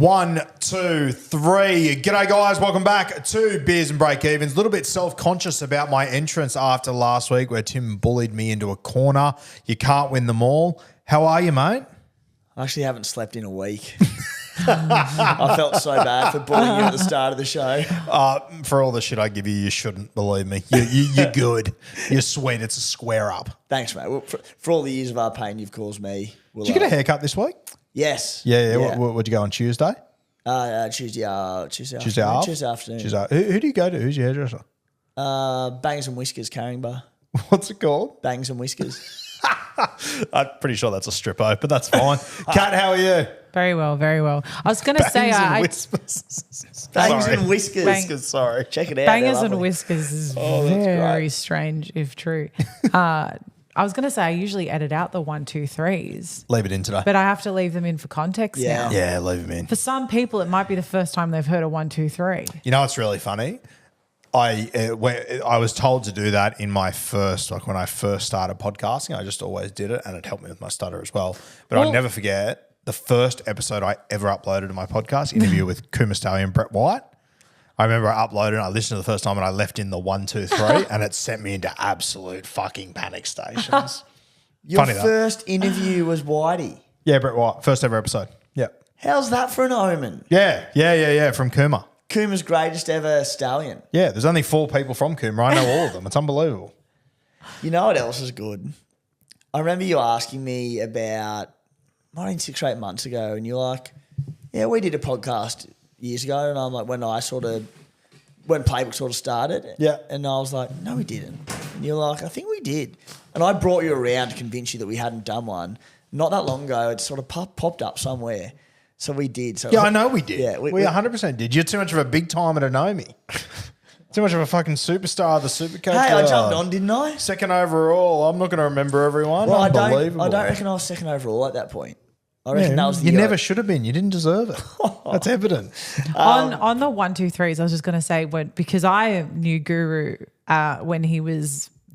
1, 2, 3. G'day, guys. Welcome back to Beers and Breakevens. A little bit self-conscious about my entrance after last week where Tim bullied me into a corner. You can't win them all. How are you, mate? I actually haven't slept in a week. I felt so bad for bullying you at the start of the show. For all the shit I give you, you shouldn't, believe me. You're good. You're sweet. It's a square up. Thanks, mate. Well, for all the years of our pain you've caused me. Did you get a haircut this week? Yes. Yeah. What'd you go on Tuesday? Tuesday afternoon. Tuesday afternoon. Who do you go to? Who's your hairdresser? Bangs and Whiskers, Carringbar. What's it called? Bangs and Whiskers. I'm pretty sure that's a strippo, but that's fine. Kat, how are you? Very well, very well. I was going to say, Bangs and Whiskers. Sorry. Check it out. Bangers and Whiskers is very strange, if true. I was going to say, I usually edit out the 1, 2, 3s. Leave it in today. But I have to leave them in for context now. Yeah, leave them in. For some people, it might be the first time they've heard a 1, 2, 3. You know what's really funny? I was told to do that in my first, when I first started podcasting. I just always did it, and it helped me with my stutter as well. But I'll never forget the first episode I ever uploaded to my podcast, interview with Kuma Stallion and Brett White. I remember I uploaded and I listened to the first time and I left in the 1, 2, 3 and it sent me into absolute fucking panic stations. Your first interview was Whitey. Yeah, Brett White. First ever episode. Yeah. How's that for an omen? Yeah. From Kuma. Kuma's greatest ever stallion. Yeah, there's only 4 people from Kuma. I know all of them. It's unbelievable. You know what else is good? I remember you asking me about, might have been 6 or 8 months ago, and you're like, yeah, we did a podcast years ago, and I'm like, when Playbook sort of started. Yeah. And I was like, no, we didn't. And you're like, I think we did. And I brought you around to convince you that we hadn't done one. Not that long ago, it sort of popped up somewhere. So we did. So yeah, I know we did. Yeah, we 100% did. You're too much of a big timer to know me. Too much of a fucking superstar of the SuperCoach. Hey, I jumped on, didn't I? Second overall. I'm not going to remember everyone. Well, Unbelievable. I don't reckon I was second overall at that point. I reckon that was you never should have been. You didn't deserve it. That's evident. On the 1, 2, 3s, I was just going to say, because I knew Guru when he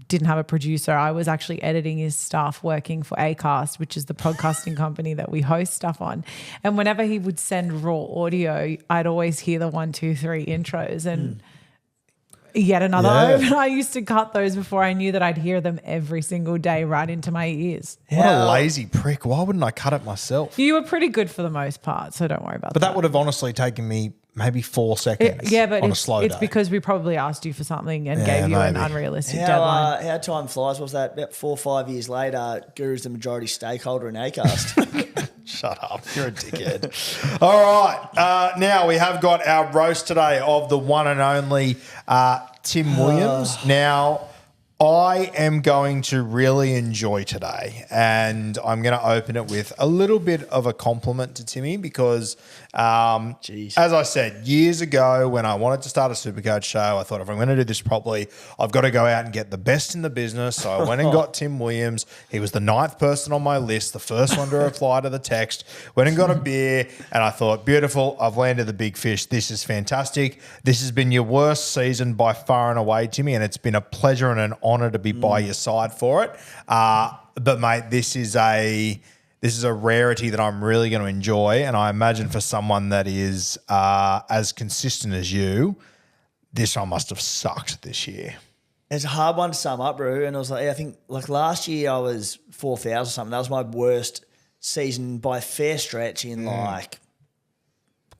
didn't have a producer. I was actually editing his stuff, working for Acast, which is the podcasting company that we host stuff on. And whenever he would send raw audio, I'd always hear the 1, 2, 3 intros and yet another. And I used to cut those before I knew that I'd hear them every single day right into my ears. What a lazy prick. Why wouldn't I cut it myself? You were pretty good for the most part, so don't worry about that. But that would have honestly taken me maybe 4 seconds but on a slow day. It's because we probably asked you for something and gave you an unrealistic deadline. How time flies. Was that about 4 or 5 years later, Guru's the majority stakeholder in Acast. Shut up. You're a dickhead. All right. Now we have got our roast today of the one and only Tim Williams. Now, I am going to really enjoy today, and I'm going to open it with a little bit of a compliment to Timmy because, as I said, years ago when I wanted to start a SuperCoach show, I thought if I'm going to do this properly, I've got to go out and get the best in the business. So I went and got Tim Williams. He was the 9th person on my list, the first one to reply to the text. Went and got a beer, and I thought, beautiful, I've landed the big fish. This is fantastic. This has been your worst season by far and away, Timmy, and it's been a pleasure and an honour to be by your side for it. But mate, this is a rarity that I'm really going to enjoy, and I imagine for someone that is as consistent as you, this one must have sucked this year. It's a hard one to sum up, bro. And I was like, I think like last year I was 4,000 or something. That was my worst season by a fair stretch in like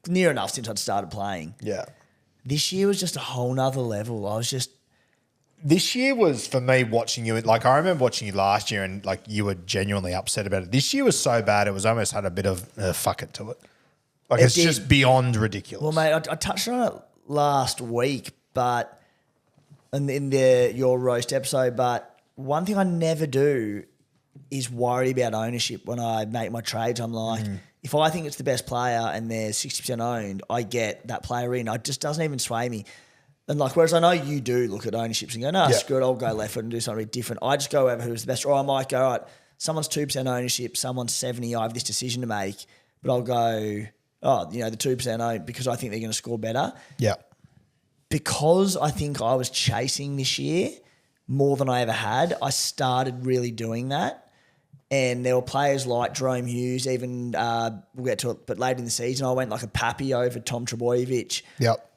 near enough since I'd started playing. Yeah. This year was just a whole nother level. This year was, for me, watching you, like I remember watching you last year and like you were genuinely upset about it. This year was so bad it was almost had a bit of fuck it to it. Like it's just beyond ridiculous. Well, mate, I touched on it last week, but in your roast episode, but one thing I never do is worry about ownership when I make my trades. I'm like, if I think it's the best player and they're 60% owned, I get that player in. It just doesn't even sway me. And like, whereas I know you do look at ownerships and go, no, screw it, I'll go left foot and do something different. I just go over who's the best. Or I might go, all right, someone's 2% ownership, someone's 70, I have this decision to make. But I'll go, the 2% owned because I think they're going to score better. Yeah. Because I think I was chasing this year more than I ever had, I started really doing that. And there were players like Jerome Hughes, even we'll get to it, but late in the season, I went like a Pappy over Tom Trebojevic. Yep.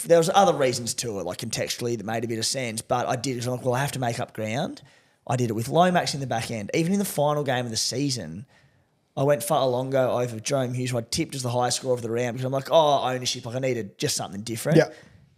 There was other reasons to it, like contextually, that made a bit of sense. But I did it. I'm like, well, I have to make up ground. I did it with Lomax in the back end. Even in the final game of the season, I went Fa'alongo over Jerome Hughes, who I tipped as the highest score of the round because I'm like, ownership. Like I needed just something different. Yeah.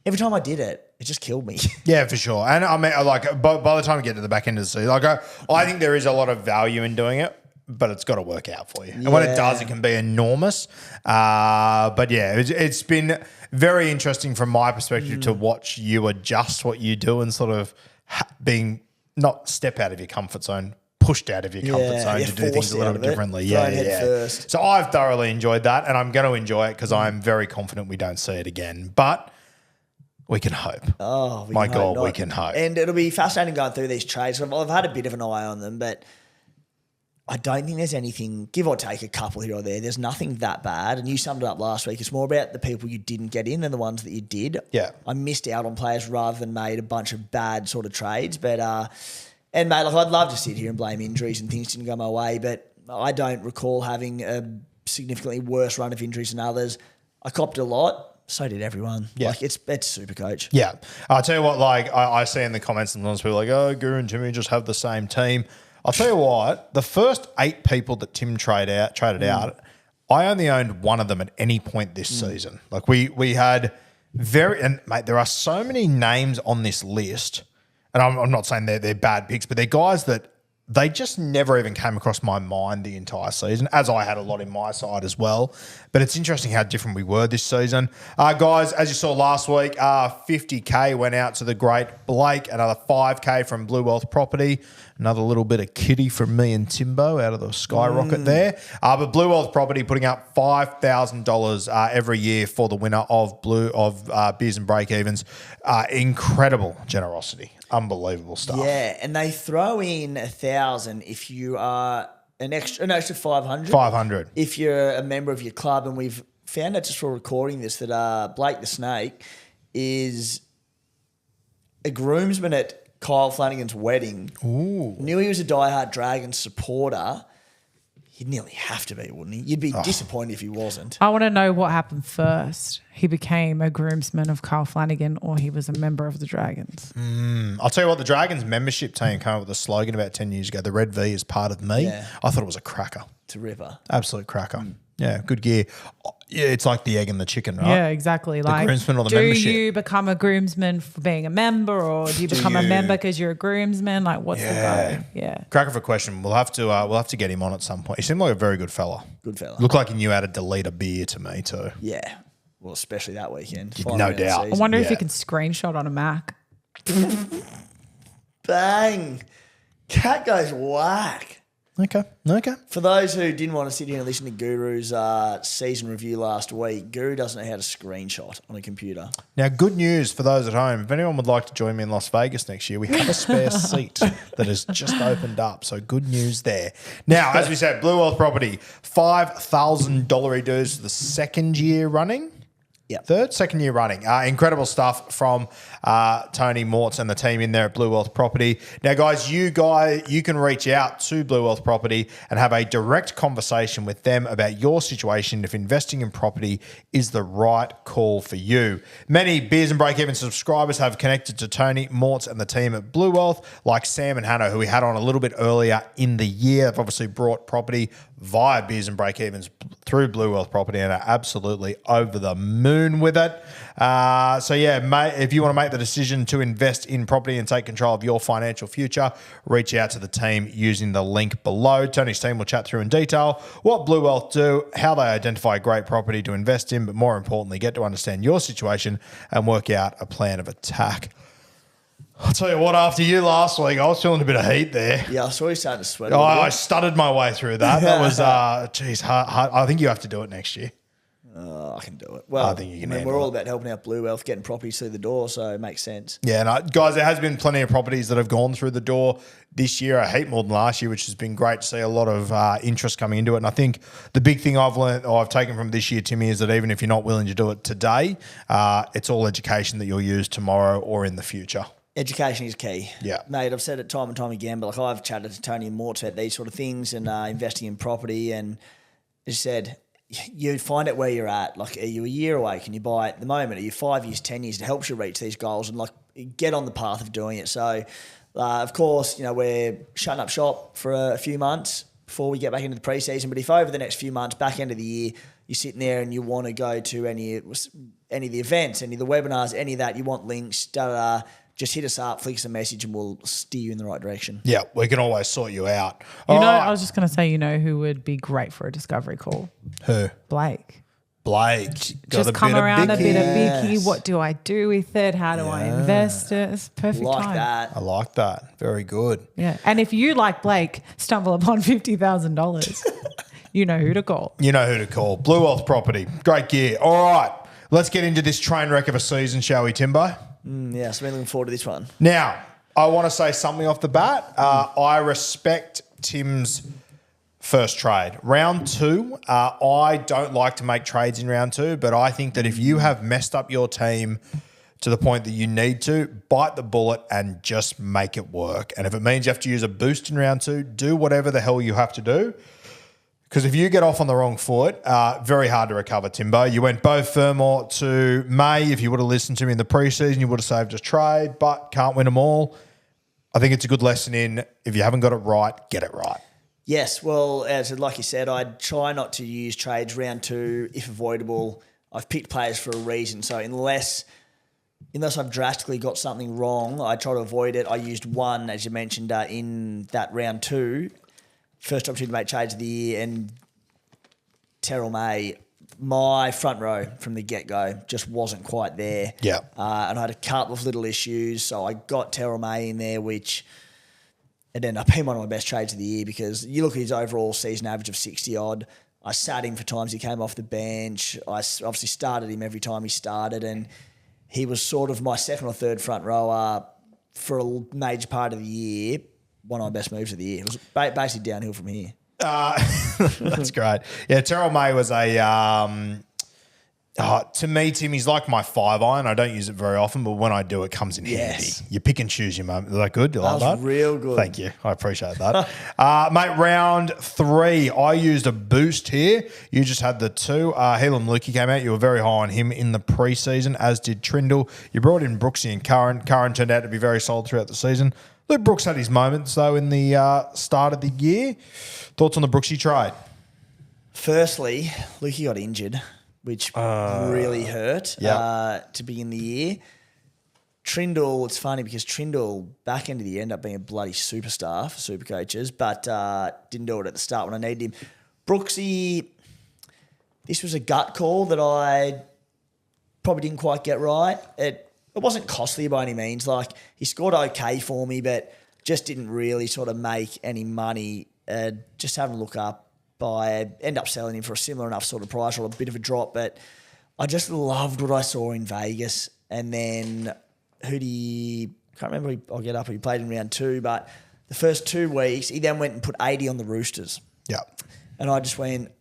Every time I did it, it just killed me. Yeah, for sure. And I mean, like by the time we get to the back end of the season, like I think there is a lot of value in doing it, but it's got to work out for you. And when it does, it can be enormous. But yeah, it's been very interesting from my perspective to watch you adjust what you do and sort of being not step out of your comfort zone, pushed out of your comfort zone to do things a little bit differently. Yeah. First. So I've thoroughly enjoyed that, and I'm going to enjoy it because I'm very confident we don't see it again. But we can hope. Oh, my God, we can hope. And it'll be fascinating going through these trades. I've had a bit of an eye on them, but I don't think there's anything, give or take a couple here or there, there's nothing that bad. And you summed it up last week. It's more about the people you didn't get in than the ones that you did. Yeah. I missed out on players rather than made a bunch of bad sort of trades. But, and mate, like I'd love to sit here and blame injuries and things didn't go my way, but I don't recall having a significantly worse run of injuries than others. I copped a lot. So did everyone. Yeah. Like it's SuperCoach. Yeah. I'll tell you what, like I see in the comments sometimes people are like, oh, Guru and Timmy just have the same team. I'll tell you what, the first 8 people that Tim traded out, I only owned one of them at any point this season. Like we had and mate, there are so many names on this list, and I'm not saying they're bad picks, but they're guys that they just never even came across my mind the entire season, as I had a lot in my side as well. But it's interesting how different we were this season. Guys, as you saw last week, $50K went out to the great Blake, another $5K from Blue Wealth Property, another little bit of kitty from me and Timbo out of the skyrocket there. But Blue Wealth Property putting up $5,000 every year for the winner of Beers and Breakevens. Incredible generosity. Unbelievable stuff. Yeah, and they throw in 1,000 if you are an extra 500. 500 if you're a member of your club, and we've found out just for recording this that Blake the Snake is a groomsman at Kyle Flanagan's wedding. Ooh. Knew he was a diehard Dragons supporter. He'd nearly have to be, wouldn't he? You'd be disappointed if he wasn't. I want to know what happened first. He became a groomsman of Kyle Flanagan, or he was a member of the Dragons. I'll tell you what, the Dragons membership team came up with a slogan about 10 years ago, the Red V is part of me. Yeah. I thought it was a cracker. It's a ripper. Absolute cracker. Yeah, good gear. Yeah, it's like the egg and the chicken, right? Yeah, exactly. Like, groomsman or the do membership. you become a groomsman for being a member, or do you become a member because you're a groomsman? Like, what's the go? Yeah. Cracker for question. We'll have to get him on at some point. He seemed like a very good fella. Good fella. Looked like he knew how to delete a beer to me too. Yeah. Well, especially that weekend. No doubt. I wonder if you can screenshot on a Mac. Bang. Cat goes whack. Okay. For those who didn't want to sit here and listen to Guru's season review last week, Guru doesn't know how to screenshot on a computer. Now, good news for those at home. If anyone would like to join me in Las Vegas next year, we have a spare seat that has just opened up. So good news there. Now, as we said, Blue Wealth Property, $5,000 dues for the second year running. Yep. Second year running. Incredible stuff from Tony Mortz and the team in there at Blue Wealth Property. Now, guys, you can reach out to Blue Wealth Property and have a direct conversation with them about your situation if investing in property is the right call for you. Many Beers and Breakevens subscribers have connected to Tony Mortz and the team at Blue Wealth, like Sam and Hannah, who we had on a little bit earlier in the year. They've obviously brought property via Beers and Breakevens through Blue Wealth Property and are absolutely over the moon with it. So yeah, mate, if you want to make the decision to invest in property and take control of your financial future, reach out to the team using the link below. Tony's team will chat through in detail what Blue Wealth do, how they identify great property to invest in, but more importantly, get to understand your situation and work out a plan of attack. I'll tell you what, after you last week, I was feeling a bit of heat there. Yeah, I saw you starting to sweat. I stuttered my way through that. That was, hard. I think you have to do it next year. I can do it. Well, I think you can we're all about helping out Blue Wealth, getting properties through the door, so it makes sense. Yeah, and guys, there has been plenty of properties that have gone through the door this year, a heap more than last year, which has been great to see a lot of interest coming into it. And I think the big thing I've learned or I've taken from this year, Timmy, is that even if you're not willing to do it today, it's all education that you'll use tomorrow or in the future. Education is key. Yeah. Mate, I've said it time and time again, but like I've chatted to Tony and Mort about these sort of things and investing in property, and as you said, you find out where you're at. Like, are you a year away? Can you buy it at the moment? Are you 5 years, 10 years? It helps you reach these goals and like get on the path of doing it. So, of course, you know, we're shutting up shop for a few months before we get back into the preseason. But if over the next few months, back end of the year, you're sitting there and you want to go to any of the events, any of the webinars, any of that, you want links, just hit us up, flick us a message, and we'll steer you in the right direction. Yeah, we can always sort you out. You know, right. I was just going to say, you know, who would be great for a discovery call? Who? Blake. Got Come around a bit of Vicky. Yes. What do I do with it? How do I invest it? It's perfect Like time. that. I like that. Very good. Yeah. And if you, like Blake, stumble upon $50,000, you know who to call. You know who to call. Blue Wealth Property. Great gear. All right, let's get into this train wreck of a season, shall we, Timbo? Yeah, so we're looking forward to this one. Now, I want to say something off the bat. I respect Tim's first trade. Round 2, I don't like to make trades in round 2, but I think that if you have messed up your team to the point that you need to, bite the bullet and just make it work. And if it means you have to use a boost in round 2, do whatever the hell you have to do. Because if you get off on the wrong foot, very hard to recover, Timbo. You went Beau Fermor to May. If you would have listened to me in the preseason, you would have saved a trade, but can't win them all. I think it's a good lesson in if you haven't got it right, get it right. Yes, well, as like you said, I'd try not to use trades round 2 if avoidable. I've picked players for a reason, so unless I've drastically got something wrong, I try to avoid it. I used one, as you mentioned, in that round 2. First opportunity to make trades of the year, and Terrell May, my front row from the get-go just wasn't quite there. Yeah. And I had a couple of little issues, so I got Terrell May in there, which it ended up being one of my best trades of the year because you look at his overall season average of 60-odd. I sat him for times he came off the bench. I obviously started him every time he started, and he was sort of my second or third front rower for a major part of the year. One of my best moves of the year. It was basically downhill from here. That's great. Yeah, Terrell May was to me, Tim, he's like my 5-iron. I don't use it very often, but when I do, it comes in handy. You pick and choose your moment. Is that good? You like that? Was real good. Thank you. I appreciate that. Mate, round 3, I used a boost here. You just had the 2. Helam Lukey came out. You were very high on him in the preseason, as did Trindle. You brought in Brooksy and Curran. Curran turned out to be very solid throughout the season. Luke Brooks had his moments, though, in the start of the year. Thoughts on the Brooksy trade? Firstly, Lukey got injured, which really hurt to begin the year. Trindle, it's funny because Trindle, back end of the year, ended up being a bloody superstar for Supercoaches, but didn't do it at the start when I needed him. Brooksy, this was a gut call that I probably didn't quite get right. It wasn't costly by any means. Like, he scored okay for me, but just didn't really sort of make any money. Just having a look up, I end up selling him for a similar enough sort of price or a bit of a drop, but I just loved what I saw in Vegas. And then can't remember, I'll get up, he played in round 2, but the first 2 weeks, he then went and put 80 on the Roosters. Yeah. And I just went,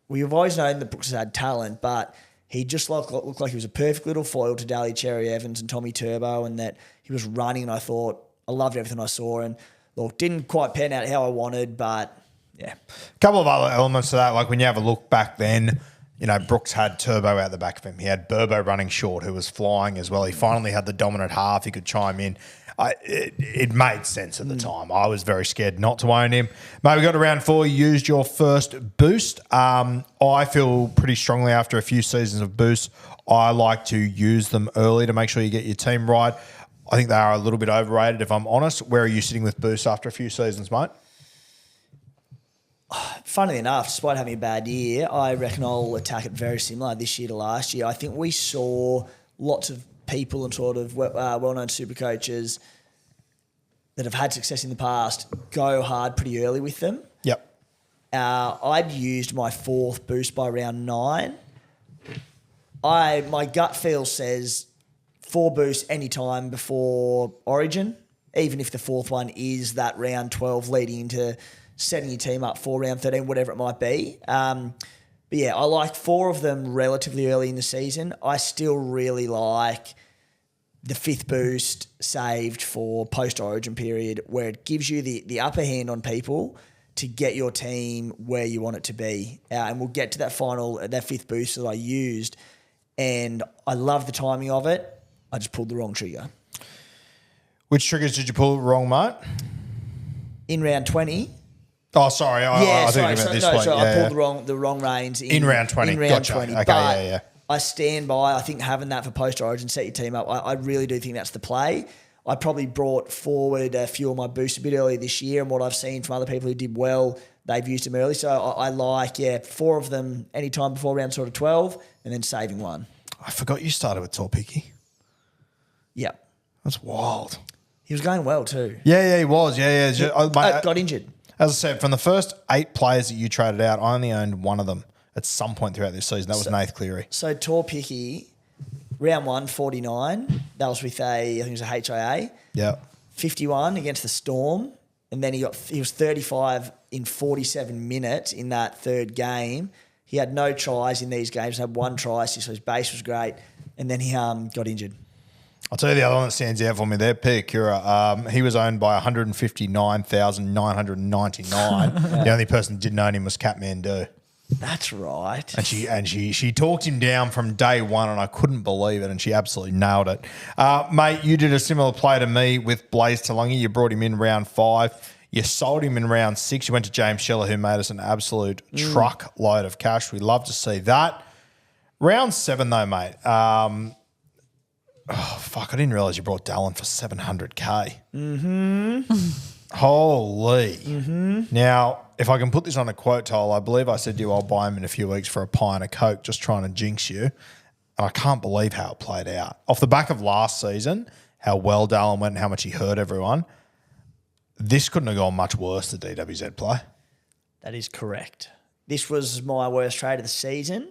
we've always known that Brooks has had talent, but he just looked like he was a perfect little foil to Daly Cherry Evans and Tommy Turbo, and that he was running, and I thought, I loved everything I saw, and look, didn't quite pan out how I wanted, but yeah. A couple of other elements to that, like when you have a look back then, you know, Brooks had Turbo out the back of him. He had Burbo running short, who was flying as well. He finally had the dominant half. He could chime in. It made sense at the time. I was very scared not to own him. Mate, we got to round 4. You used your first boost. I feel pretty strongly after a few seasons of boosts, I like to use them early to make sure you get your team right. I think they are a little bit overrated, if I'm honest. Where are you sitting with boosts after a few seasons, mate? Funnily enough, despite having a bad year, I reckon I'll attack it very similar this year to last year. I think we saw lots of people and sort of well-known super coaches that have had success in the past go hard pretty early with them. Yep. I'd used my 4th boost by round 9. My gut feel says 4 boosts anytime before Origin, even if the 4th one is that round 12 leading into setting your team up for round 13, whatever it might be. But yeah, I like 4 of them relatively early in the season. I still really like the fifth boost saved for post-origin period, where it gives you the upper hand on people to get your team where you want it to be. And we'll get to that fifth boost that I used, and I love the timing of it. I just pulled the wrong trigger. Which triggers did you pull wrong, mate? In round 20. Oh, sorry. I think you meant this week. I pulled the wrong reins in round 20. In round 20. Okay, but I stand by. I think having that for post-origin, set your team up. I really do think that's the play. I probably brought forward a few of my boosts a bit earlier this year, and what I've seen from other people who did well, they've used them early. So I like, 4 of them anytime before round sort of 12, and then saving one. I forgot you started with Torpiki. Yep. That's wild. He was going well too. Yeah, he was. Yeah. Got injured. As I said, from the first 8 players that you traded out, I only owned one of them at some point throughout this season. That was Nath Cleary. So Torpiki, round 1, 49. That was with I think it was a HIA. Yeah. 51 against the Storm. And then he was 35 in 47 minutes in that third game. He had no tries in these games. Had 1 try, so his base was great. And then he got injured. I'll tell you the other one that stands out for me there, Piakura. He was owned by 159,999. The only person that didn't own him was Kathmandu. That's right. And she talked him down from day one, and I couldn't believe it, and she absolutely nailed it. Mate, you did a similar play to me with Blaze Talungi. You brought him in round 5. You sold him in round 6. You went to James Scheller, who made us an absolute truckload of cash. We love to see that. Round 7, though, mate. I didn't realise you brought Dallin for $700K. Holy. Now, if I can put this on a quote, Toll, I believe I said to you I'll buy him in a few weeks for a pie and a Coke, just trying to jinx you. And I can't believe how it played out. Off the back of last season, how well Dallin went and how much he hurt everyone, this couldn't have gone much worse, the DWZ play. That is correct. This was my worst trade of the season.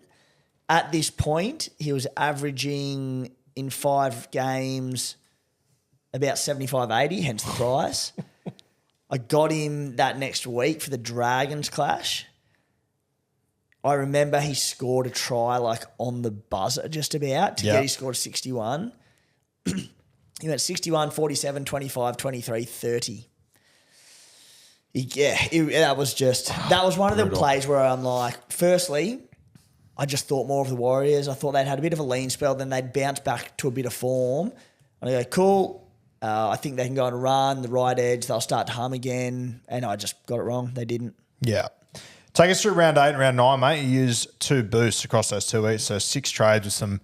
At this point, he was averaging in 5 games about 75, 80, hence the price. I got him that next week for the Dragons clash. I remember he scored a try on the buzzer just about. He scored 61. He went 61, 47, 25, 23, 30. That was one of the plays where I'm like, firstly, I just thought more of the Warriors. I thought they'd had a bit of a lean spell, then they'd bounce back to a bit of form. And I go, cool. I think they can go on a run, the right edge, they'll start to hum again. And I just got it wrong. They didn't. Yeah. Take us through round 8 and round 9, mate. You used 2 boosts across those 2 weeks. So 6 trades with some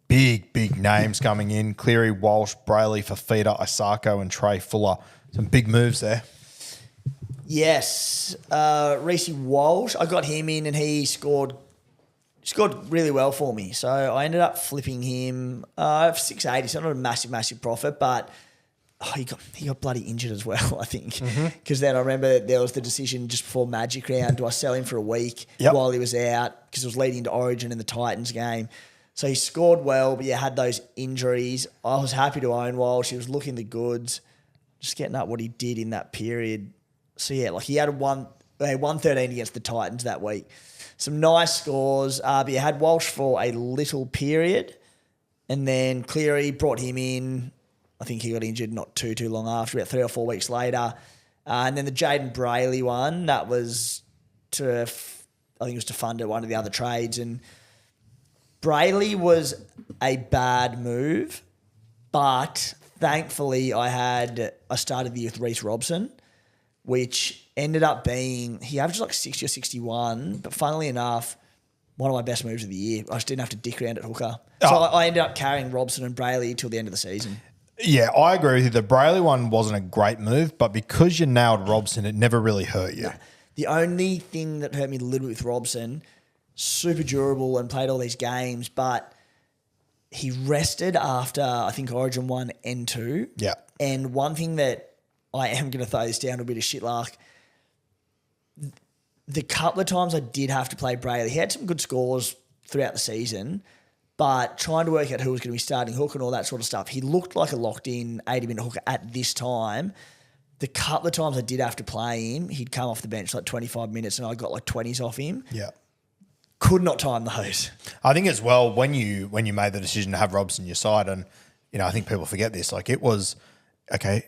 big names coming in. Cleary, Walsh, Brayley, Fafita, Isako and Trey Fuller. Some big moves there. Yes. Reece Walsh, I got him in and he scored really well for me. So I ended up flipping him for 680. So not a massive profit, but he got bloody injured as well, I think. Because then I remember there was the decision just before Magic round, do I sell him for a week while he was out? Because it was leading to Origin in the Titans game. So he scored well, but had those injuries. I was happy to own Walsh. He was looking the goods. Just getting up what he did in that period. So he had 113 against the Titans that week. Some nice scores, but you had Walsh for a little period, and then Cleary brought him in. I think he got injured not too long after, about 3 or 4 weeks later. And then the Jaden Brayley one, that was to fund one of the other trades. And Brayley was a bad move, but thankfully I started the year with Reece Robson, which ended up being, he averaged 60 or 61, but funnily enough, one of my best moves of the year. I just didn't have to dick around at hooker. So I ended up carrying Robson and Brayley till the end of the season. Yeah, I agree with you. The Brayley one wasn't a great move, but because you nailed Robson, it never really hurt you. Yeah. The only thing that hurt me a little bit with Robson, super durable and played all these games, but he rested after, I think, Origin 1 and 2. Yeah. And one thing that I am going to throw this down to a bit of shit like, the couple of times I did have to play Brayley, he had some good scores throughout the season, but trying to work out who was going to be starting hook and all that sort of stuff, he looked like a locked-in 80-minute hooker at this time. The couple of times I did have to play him, he'd come off the bench 25 minutes and I got 20s off him. Yeah. Could not time those. I think as well, when you made the decision to have Robson your side, and I think people forget this. Like it was, okay,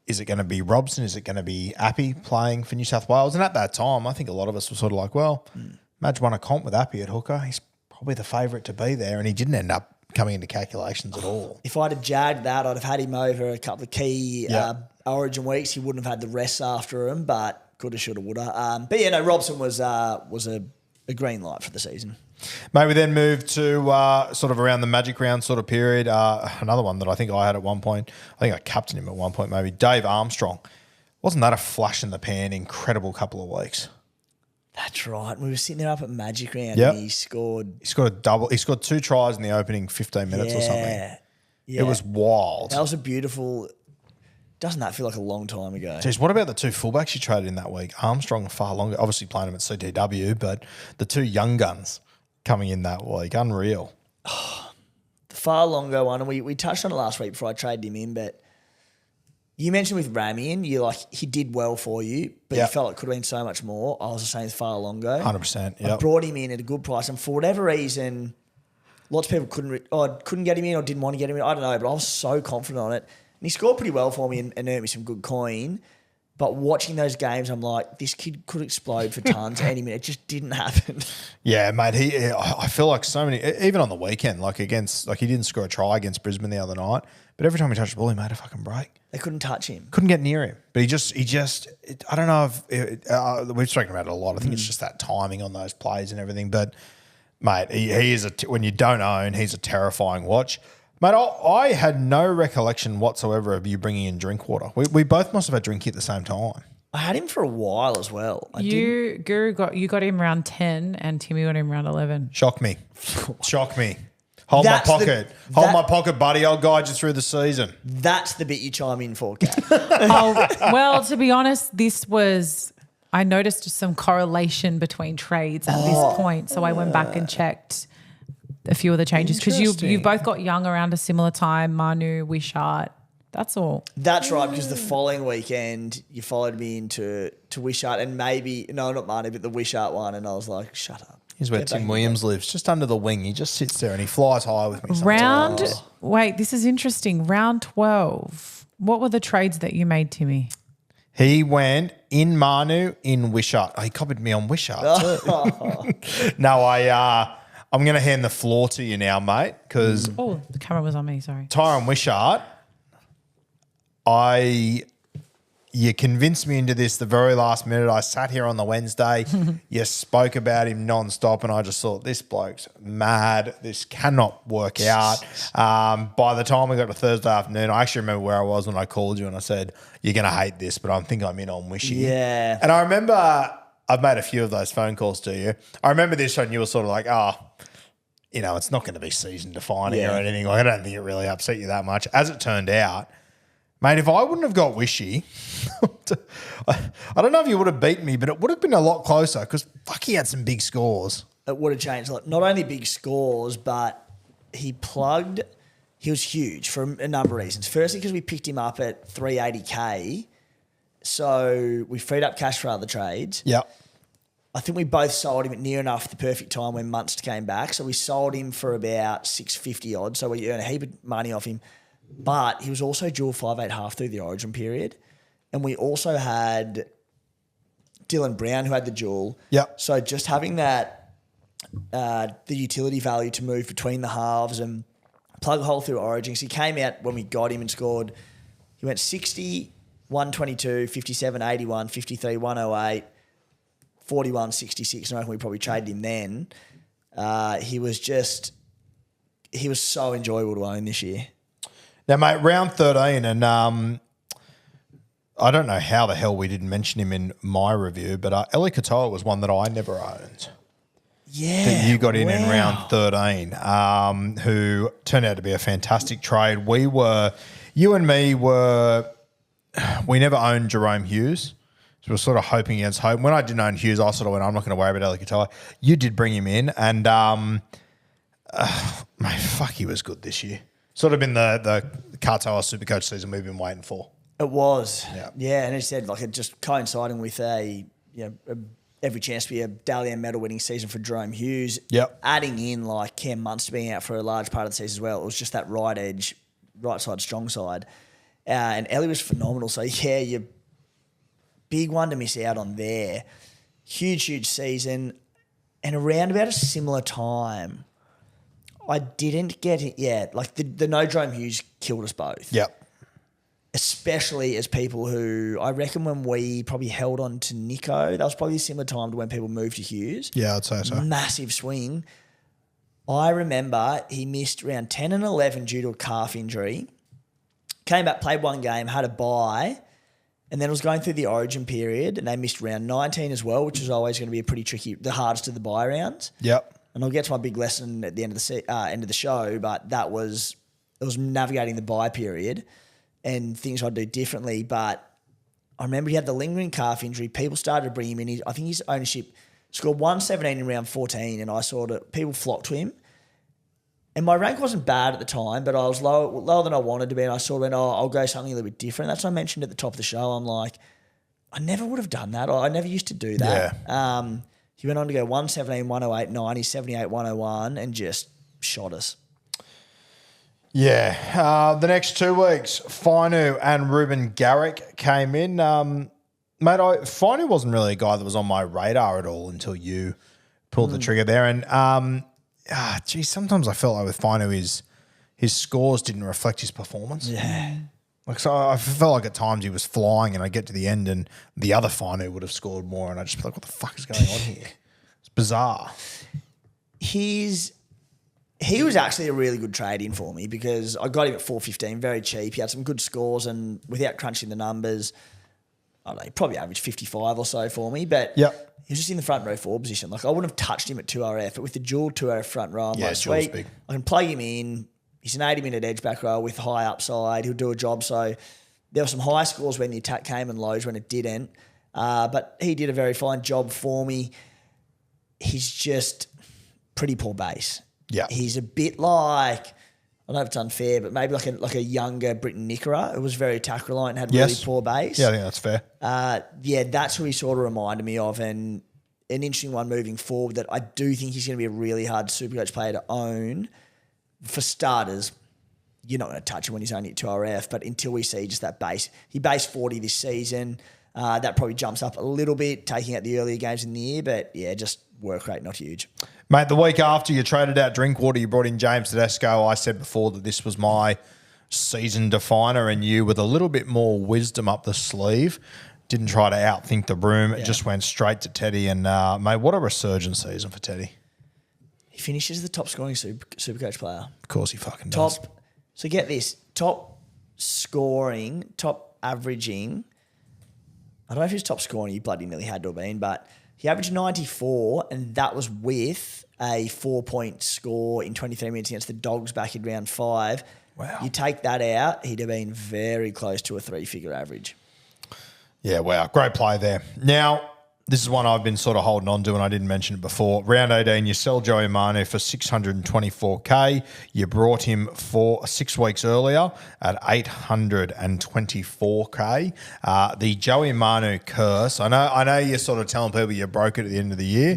is it going to be Robson? Is it going to be Appy playing for New South Wales? And at that time, I think a lot of us were sort of like, well, Madge won a comp with Appy at hooker. He's probably the favourite to be there, and he didn't end up coming into calculations at all. If I'd have jagged that, I'd have had him over a couple of key Origin weeks. He wouldn't have had the rest after him, but coulda, shoulda, woulda. But yeah, no, Robson was a green light for the season. Mate, we then moved to sort of around the magic round sort of period. Another one that I think I had at one point. I think I captained him at one point maybe. Dave Armstrong. Wasn't that a flash in the pan, incredible couple of weeks? That's right. We were sitting there up at Magic Round and he scored. He scored a double. He scored 2 tries in the opening 15 minutes or something. Yeah. It was wild. That was a beautiful. Doesn't that feel like a long time ago? Jeez, what about the 2 fullbacks you traded in that week? Armstrong and far longer. Obviously playing them at CTW, but the 2 young guns coming in that week. Unreal. The far longer one, and we touched on it last week before I traded him in, but you mentioned with Ramian, he did well for you, but you felt it could have been so much more. I was the same with far longer. 100%. I brought him in at a good price, and for whatever reason, lots of people couldn't get him in or didn't want to get him in. I don't know, but I was so confident on it. And he scored pretty well for me and earned me some good coin. But watching those games, I'm like, this kid could explode for tons any minute. It just didn't happen. Yeah, mate. I feel like so many, even on the weekend, he didn't score a try against Brisbane the other night, but every time he touched the ball, he made a fucking break. They couldn't touch him. Couldn't get near him. But I don't know if we've spoken about it a lot. I think it's just that timing on those plays and everything. But mate, he is when you don't own, he's a terrifying watch. Mate, I had no recollection whatsoever of you bringing in Drinkwater. We both must have had Drinky at the same time. I had him for a while as well. Guru got him round 10 and Timmy got him round 11. Shock me. Hold my pocket, buddy. I'll guide you through the season. That's the bit you chime in for, Kat. Well, to be honest, I noticed some correlation between trades at this point. So I went back and checked a few of the changes because you both got young around a similar time, Manu, Wishart. That's all. That's right, because the following weekend you followed me into Wishart and not Manu, but the Wishart one, and I was like, shut up. Here's where Tim Williams lives, just under the wing. He just sits there and he flies high with me sometimes. Wait, this is interesting. Round 12. What were the trades that you made, Timmy? He went in Manu, in Wishart. Oh, he copied me on Wishart too. No, I'm going to hand the floor to you now, mate, because the camera was on me, sorry. Tyron Wishart, you convinced me into this the very last minute. I sat here on the Wednesday. You spoke about him nonstop, and I just thought, this bloke's mad. This cannot work out. By the time we got to Thursday afternoon, I actually remember where I was when I called you and I said, you're going to hate this, but I think I'm in on Wishy. Yeah. And I remember I've made a few of those phone calls to you. I remember this one, you were sort of like, it's not going to be season defining or anything. I don't think it really upset you that much. As it turned out, mate, if I wouldn't have got Wishy, I don't know if you would have beaten me, but it would have been a lot closer because he had some big scores. It would have changed. Not only big scores, but he was huge for a number of reasons. Firstly, because we picked him up at 380K. So we freed up cash for other trades. Yep. I think we both sold him at near enough the perfect time when Munster came back. So we sold him for about 650 odd. So we earned a heap of money off him. But he was also dual 5'8" half through the Origin period. And we also had Dylan Brown who had the dual. Yep. So just having that, the utility value to move between the halves and plug a hole through Origin. So he came out when we got him and scored. He went 60, 122, 57, 81, 53, 108, 41, 66. And I reckon we probably traded him then. He was so enjoyable to own this year. Now, mate, round 13, and I don't know how the hell we didn't mention him in my review, but Eli Katoa was one that I never owned. Yeah. That you got in round 13, who turned out to be a fantastic trade. You and me we never owned Jerome Hughes. So we're sort of hoping against hope. When I didn't own Hughes, I sort of went, I'm not going to worry about Eli Katoa. You did bring him in, and mate, he was good this year. Sort of been the Katoa SuperCoach season we've been waiting for. It was. Yeah, and it said it just coinciding with every chance to be a Dalian medal winning season for Jerome Hughes. Yep. Adding in Cam Munster being out for a large part of the season as well. It was just that right edge right side, strong side. And Ellie was phenomenal. So, yeah, you're big one to miss out on there. Huge season. And around about a similar time, I didn't get it yet. Like the no Jerome Hughes killed us both. Yep. Especially as people who, I reckon when we probably held on to Nico, that was probably a similar time to when people moved to Hughes. Yeah, I'd say so. Massive swing. I remember he missed round 10 and 11 due to a calf injury. Came back, played one game, had a bye, and then was going through the origin period, and they missed round 19 as well, which is always going to be a pretty tricky, the hardest of the bye rounds. Yep. And I'll get to my big lesson at the end of the show, but it was navigating the bye period and things I'd do differently. But I remember he had the lingering calf injury. People started to bring him in. I think his ownership scored 117 in round 14, and I saw that people flocked to him. And my rank wasn't bad at the time, but I was lower than I wanted to be, and I sort of went, I'll go something a little bit different. That's what I mentioned at the top of the show. I'm like, I never would have done that. I never used to do that. Yeah. He went on to go 117, 108, 90, 78, 101, and just shot us. Yeah. The next 2 weeks, Fainu and Ruben Garrick came in. Mate, Fainu wasn't really a guy that was on my radar at all until you pulled the trigger there. And, sometimes I felt like with Fainu, his scores didn't reflect his performance. Yeah. Like, so I felt like at times he was flying and I get to the end and the other Fainu would have scored more and I'd just be like, what the fuck is going on here? It's bizarre. He was actually a really good trade-in for me because I got him at 415, very cheap. He had some good scores and without crunching the numbers, I don't know, he probably averaged 55 or so for me, but Yep. he was just in the front row forward position. Like I wouldn't have touched him at 2RF, but with the dual 2RF front row, I'm like, dual's sweet, big. I can plug him in. He's an 80-minute edge back row with high upside. He'll do a job. So there were some high scores when the attack came and lows when it didn't. But he did a very fine job for me. He's just pretty poor base. Yeah. He's a bit like, I don't know if it's unfair, but maybe like a younger Britton Nickera. It was very attack reliant and had really poor base. Yeah, I think that's fair. That's who he sort of reminded me of, and an interesting one moving forward that I do think he's going to be a really hard Supercoach player to own. For starters, you're not going to touch him when he's only at 2RF, but until we see just that base. He based 40 this season. That probably jumps up a little bit, taking out the earlier games in the year, but yeah, just work rate not huge. Mate, the week after you traded out Drinkwater, you brought in James Tedesco. I said before that this was my season definer, and you, with a little bit more wisdom up the sleeve, didn't try to outthink the room. It just went straight to Teddy. And, mate, what a resurgent season for Teddy. He finishes the top scoring Supercoach player. Of course he fucking does. So get this, top scoring, top averaging. I don't know if he was top scoring, he bloody nearly had to have been, but he averaged 94, and that was with a 4-point score in 23 minutes against the Dogs back in round 5. Wow. You take that out, he'd have been very close to a 3-figure average. Yeah, wow. Great play there. Now, this is one I've been sort of holding on to, and I didn't mention it before. Round 18, you sell Joey Manu for $624K. You brought him for 6 weeks earlier at $824K. The Joey Manu curse, I know you're sort of telling people you broke it at the end of the year.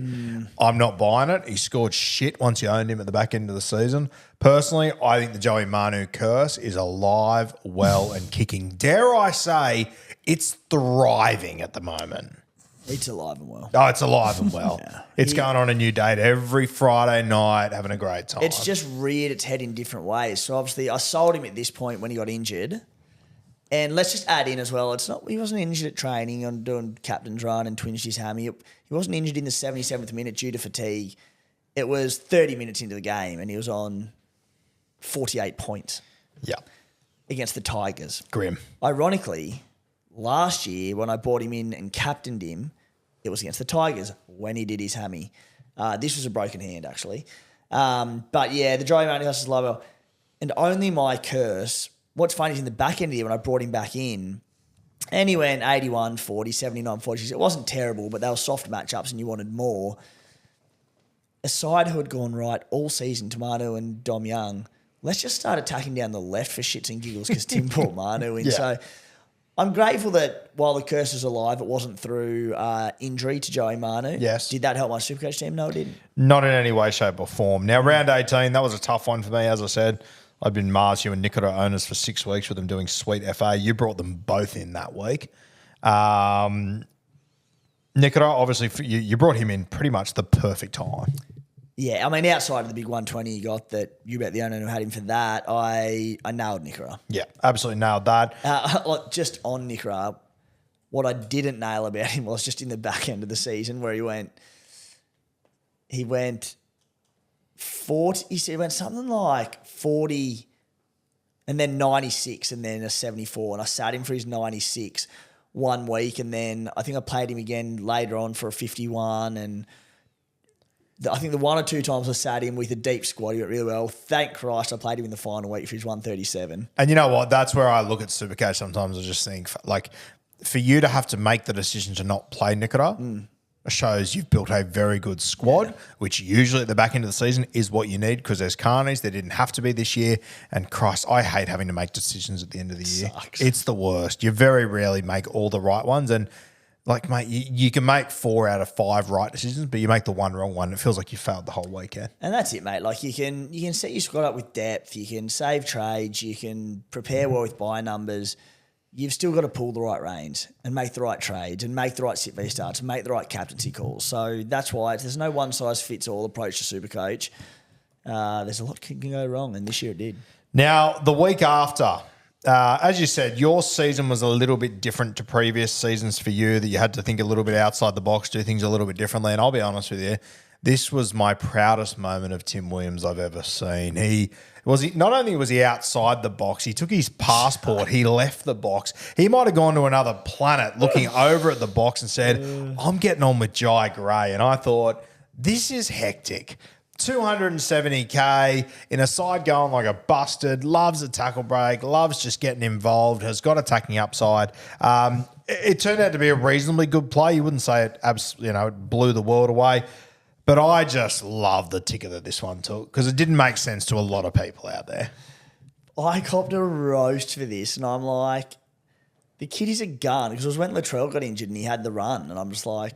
I'm not buying it. He scored shit once you owned him at the back end of the season. Personally, I think the Joey Manu curse is alive, well, and kicking. Dare I say, it's thriving at the moment. It's alive and well. Oh, it's alive and well. Yeah. It's going on a new date every Friday night, having a great time. It's just reared its head in different ways. So obviously I sold him at this point when he got injured. And let's just add in as well, he wasn't injured at training on doing captain's run and twinged his hammy. He wasn't injured in the 77th minute due to fatigue. It was 30 minutes into the game and he was on 48 points. Yeah. Against the Tigers. Grim. Ironically, last year when I brought him in and captained him, it was against the Tigers when he did his hammy. This was a broken hand, actually. But yeah, the Joey Manu is lower. And only my curse, what's funny is in the back end of the year when I brought him back in, and he went 81, 40, 79, 40. It wasn't terrible, but they were soft matchups and you wanted more. A side who had gone right all season to Manu and Dom Young, let's just start attacking down the left for shits and giggles because Tim brought Manu in. Yeah. So I'm grateful that while the curse is alive, it wasn't through injury to Joey Manu. Yes. Did that help my Supercoach team? No, it didn't. Not in any way, shape or form. Now, round 18, that was a tough one for me, as I said. I'd been Marzio and Nikora owners for 6 weeks with them doing sweet FA. You brought them both in that week. Nikora, obviously, you brought him in pretty much the perfect time. Yeah, I mean, outside of the big 120 you got that you bet the owner who had him for that, I nailed Nikora. Yeah, absolutely nailed that. Just on Nikora, what I didn't nail about him was just in the back end of the season where he went 40, he went something like 40 and then 96 and then a 74. And I sat him for his 96 1 week. And then I think I played him again later on for a 51. And I think the 1 or 2 times I sat him with a deep squad, he went really well. Thank Christ I played him in the final week for his 137. And you know what? That's where I look at SuperCoach sometimes. I just think, like, for you to have to make the decision to not play Nikora shows you've built a very good squad, which usually at the back end of the season is what you need because there's carnies. They didn't have to be this year. And Christ, I hate having to make decisions at the end of the year. Sucks. It's the worst. You very rarely make all the right ones. And like, mate, you can make 4 out of 5 right decisions, but you make the one wrong one. It feels like you failed the whole weekend. And that's it, mate. Like you can set your squad up with depth. You can save trades. You can prepare well with buy numbers. You've still got to pull the right reins and make the right trades and make the right sit v starts and make the right captaincy calls. So that's why there's no one-size-fits-all approach to SuperCoach. There's a lot can go wrong, and this year it did. Now, the week after, as you said, your season was a little bit different to previous seasons for you, that you had to think a little bit outside the box, do things a little bit differently. And I'll be honest with you, this was my proudest moment of Tim Williams I've ever seen. Not only was he outside the box, he took his passport, he left the box. He might have gone to another planet looking over at the box and said, I'm getting on with Jai Gray. And I thought, this is hectic. 270K in a side going like a busted, loves a tackle break, loves just getting involved, has got attacking upside. It turned out to be a reasonably good play. You wouldn't say it it blew the world away. But I just love the ticker that this one took because it didn't make sense to a lot of people out there. I copped a roast for this, and I'm like, the kid is a gun because it was when Latrell got injured and he had the run, and I'm just like,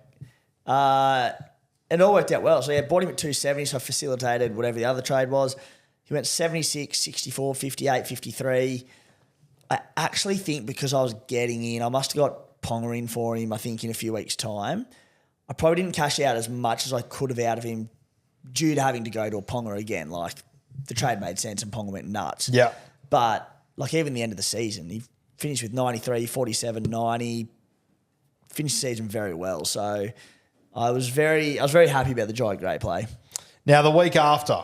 it all worked out well. So, bought him at 270, so I facilitated whatever the other trade was. He went 76, 64, 58, 53. I actually think because I was getting in, I must have got Ponga in for him, I think, in a few weeks' time. I probably didn't cash out as much as I could have out of him due to having to go to a Ponga again. Like, the trade made sense and Ponga went nuts. Yeah. But, like, even the end of the season, he finished with 93, 47, 90, finished the season very well. So I was very happy about the Jai Gray play. Now, the week after,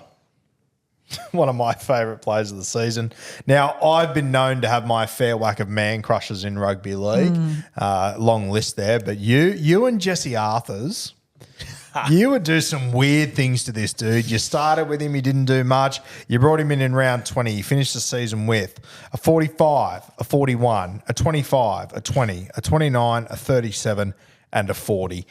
one of my favourite plays of the season. Now, I've been known to have my fair whack of man crushes in rugby league. Long list there. But you and Jesse Arthurs, you would do some weird things to this dude. You started with him. He didn't do much. You brought him in round 20. You finished the season with a 45, a 41, a 25, a 20, a 29, a 37, and a 40.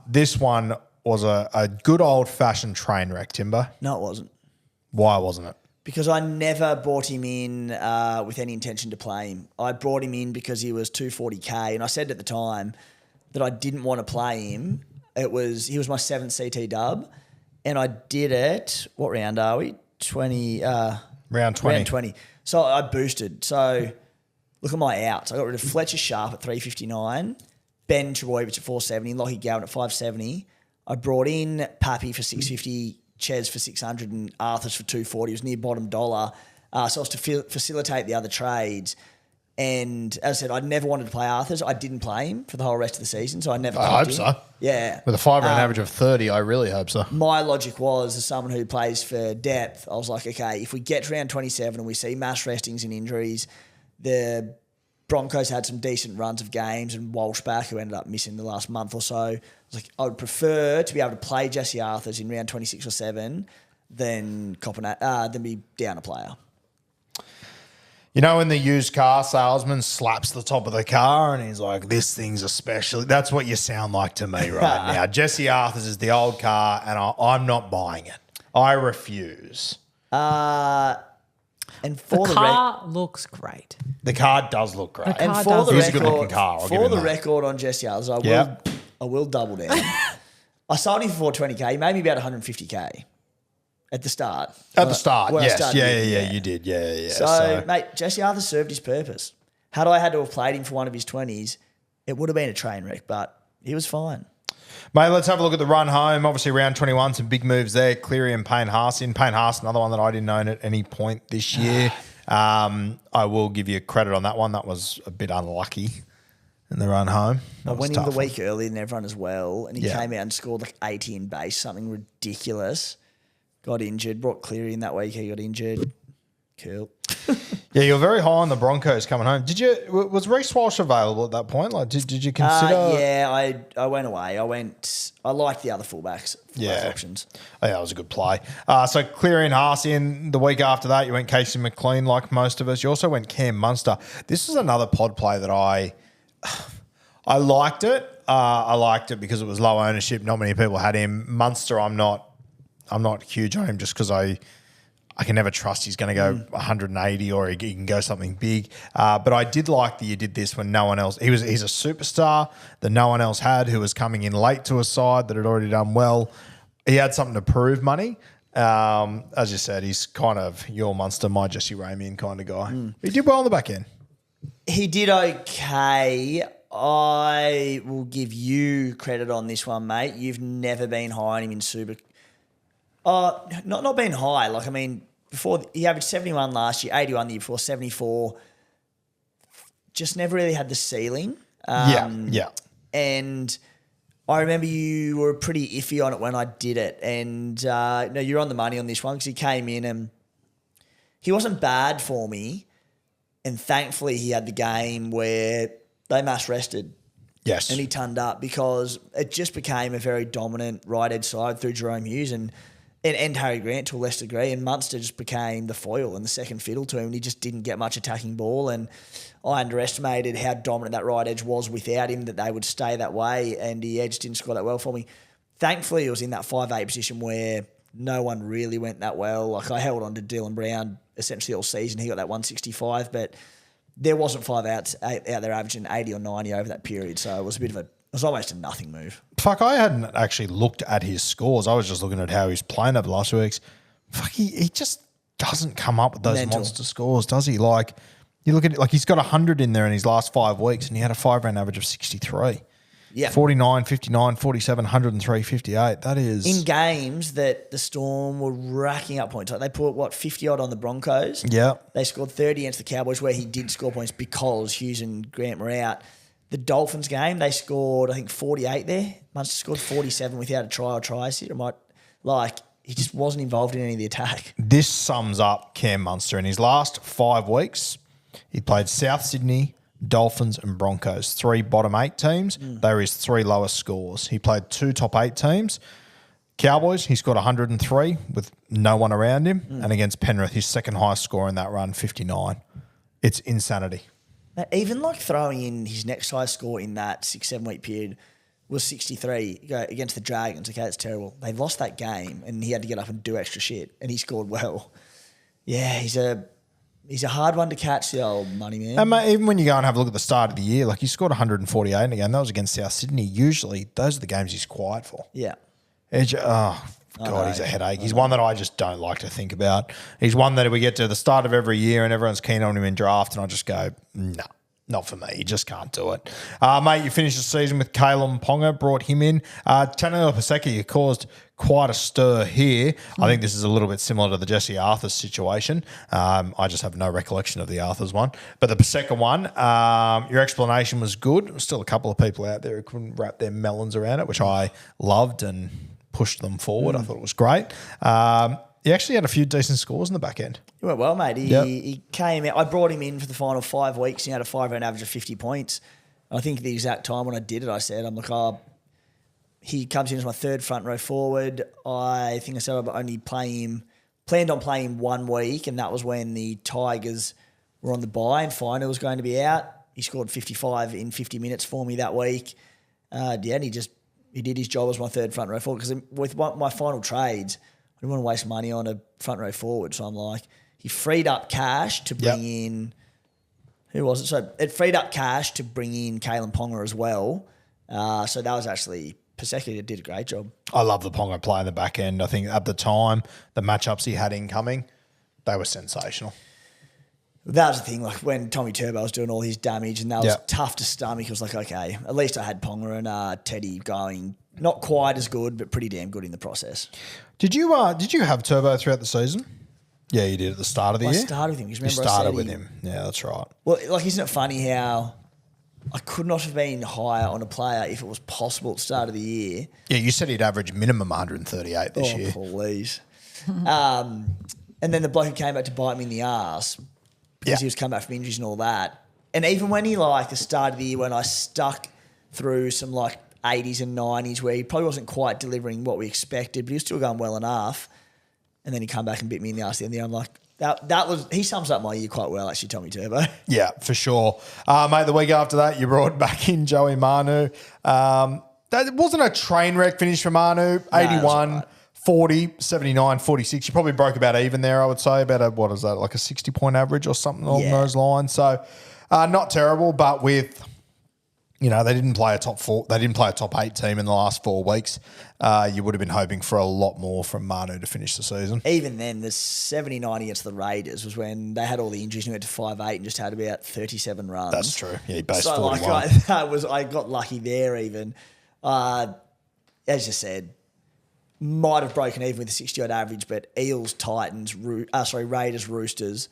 This one was a good old-fashioned train wreck, Timber. No, it wasn't. Why wasn't it? Because I never brought him in with any intention to play him. I brought him in because he was 240K, and I said at the time that I didn't want to play him. He was my 7th CT dub, and I did it. What round are we? 20. Round 20. Round 20. So I boosted. So look at my outs. I got rid of Fletcher Sharp at 359, Ben Trebojevic at 470, Lockie Gowan at 570. I brought in Pappy for 650. Ches for 600 and Arthurs for 240. It was near bottom dollar. So I was to facilitate the other trades. And as I said, I never wanted to play Arthurs. I didn't play him for the whole rest of the season, so I never I hope him. so. Yeah. With a 5-round average of 30, I really hope so. My logic was, as someone who plays for depth, I was like, okay, if we get to round 27 and we see mass restings and injuries, the Broncos had some decent runs of games and Walsh back, who ended up missing the last month or so. I was like, I would prefer to be able to play Jesse Arthurs in round 26 or 7 than be down a player. You know when the used car salesman slaps the top of the car and he's like, this thing's a special. That's what you sound like to me right now. Jesse Arthurs is the old car and I'm not buying it. I refuse. And for the car looks great. The car does look great. The car And for does the He's a record, good-looking car. I'll give for him the that. record on Jesse Arthurs, I will double down. I sold him for 420K. He made me about 150K. at the start. At the start, when I yes. started Yeah, you did. Yeah. So, mate, Jesse Arthur served his purpose. Had I had to have played him for one of his 20s, it would have been a train wreck, but he was fine. Mate, let's have a look at the run home. Obviously, round 21, some big moves there. Cleary and Payne Haas in. Payne Haas, another one that I didn't own at any point this year. I will give you credit on that one. That was a bit unlucky in the run home. I went in the week earlier than everyone as well, and he came out and scored like 80 in base, something ridiculous. Got injured, brought Cleary in that week. He got injured. Cool. Yeah, you're very high on the Broncos coming home. Was Reece Walsh available at that point? Like, did you consider? Yeah, I went away. I liked the other fullbacks, options. Oh, yeah, that was a good play. So Cleary and Haas in. The week after that, you went Casey McLean like most of us. You also went Cam Munster. This is another pod play that I liked it. I liked it because it was low ownership. Not many people had him. Munster, I'm not huge on him just because I can never trust he's going to go 180 or he can go something big. But I did like that you did this when no one else. He's a superstar that no one else had, who was coming in late to a side that had already done well. He had something to prove, money. As you said, he's kind of your Munster, my Jesse Ramian kind of guy. He did well on the back end. He did okay. I will give you credit on this one, mate. You've never been high on him in Super. Not been high. Like, I mean, before he averaged 71 last year, 81 the year before, 74. Just never really had the ceiling. Yeah. And I remember you were pretty iffy on it when I did it. And no, you're on the money on this one because he came in and he wasn't bad for me. And thankfully he had the game where they mass rested. Yes. And he turned up because it just became a very dominant right edge side through Jerome Hughes and Harry Grant to a less degree, and Munster just became the foil and the second fiddle to him, and he just didn't get much attacking ball, and I underestimated how dominant that right edge was without him, that they would stay that way, and the edge didn't score that well for me. Thankfully, it was in that 5'8" position where no one really went that well. Like, I held on to Dylan Brown essentially all season. He got that 165, but there wasn't 5 outs out there averaging 80 or 90 over that period, so it was almost a nothing move. Fuck, I hadn't actually looked at his scores. I was just looking at how he's playing over the last 2 weeks. Fuck, he just doesn't come up with those monster scores, does he? Like, you look at it, like he's got 100 in there in his last 5 weeks and he had a 5-round average of 63. Yeah. 49, 59, 47, 103, 58. That is... In games that the Storm were racking up points. Like they put, 50-odd on the Broncos? Yeah. They scored 30 against the Cowboys where he did score points because Hughes and Grant were out. The Dolphins game, they scored, I think, 48 there. Munster scored 47 without a try or try assist. He just wasn't involved in any of the attack. This sums up Cam Munster. In his last 5 weeks, he played South Sydney, Dolphins and Broncos, 3 bottom 8 teams. They were his 3 lowest scores. He played 2 top 8 teams. Cowboys, he scored 103 with no one around him. And against Penrith, his second highest score in that run, 59. It's insanity. Even like throwing in his next highest score in that 6-7 week period was 63 against the Dragons. Okay, it's terrible. They lost that game and he had to get up and do extra shit and he scored well. Yeah, he's a hard one to catch, the old money man. And mate, even when you go and have a look at the start of the year, like he scored 148 in a game. That was against South Sydney. Usually those are the games he's quiet for. Yeah. He's a headache. He's one that I just don't like to think about. He's one that we get to the start of every year and everyone's keen on him in draft and I just go, no, not for me. You just can't do it. Mate, you finished the season with Kalen Ponga, brought him in. Taniela Paseka, you caused quite a stir here. I think this is a little bit similar to the Jesse Arthurs situation. I just have no recollection of the Arthurs one. But the Paseka one, your explanation was good. There was still a couple of people out there who couldn't wrap their melons around it, which I loved and pushed them forward. I thought it was great. He actually had a few decent scores in the back end. He went well, mate. He came out. I brought him in for the final 5 weeks. He had a 5-round average of 50 points. I think the exact time when I did it, I said, he comes in as my third front row forward. I think I said I'd only planned on playing him 1 week, and that was when the Tigers were on the bye and Finer was going to be out. He scored 55 in 50 minutes for me that week. And he did his job as my third front row forward because with my final trades, I didn't want to waste money on a front row forward. So I'm like, he freed up cash to bring in, who was it? So it freed up cash to bring in Kalen Ponga as well. So that was actually Paseki did a great job. I love the Ponga play in the back end. I think at the time, the matchups he had incoming, they were sensational. That was the thing, like when Tommy Turbo was doing all his damage and that was Yep. tough to stomach, it was like, okay, at least I had Ponga and Teddy going not quite as good, but pretty damn good in the process. Did you have Turbo throughout the season? Yeah, you did at the start of the I year. started with him. Because You remember started I said with him. Yeah, that's right. Well, like, isn't it funny how I could not have been higher on a player if it was possible at the start of the year? Yeah, you said he'd average minimum 138 this year. Please. And then the bloke who came back to bite me in the arse because he was coming back from injuries and all that. And even when he, like, the start of the year when I stuck through some, like, 80s and 90s where he probably wasn't quite delivering what we expected, but he was still going well enough. And then he come back and bit me in the arse at the end of the year. I'm like, that was, he sums up my year quite well, actually, Tommy Turbo. Yeah, for sure. Mate, the week after that, you brought back in Joey Manu. That wasn't a train wreck finish for Manu. 81, right. 40, 79, 46. You probably broke about even there, I would say. About a 60-point average or something along those lines. So not terrible, but with... they didn't play a top 4. They didn't play a top 8 team in the last 4 weeks. You would have been hoping for a lot more from Manu to finish the season. Even then, the 79 against the Raiders was when they had all the injuries and went to 5'8" and just had about 37 runs. That's true. Yeah, he based so 41. I got lucky there even. As you said, might have broken even with the 60-odd average, but Eels, Titans, Raiders, Roosters,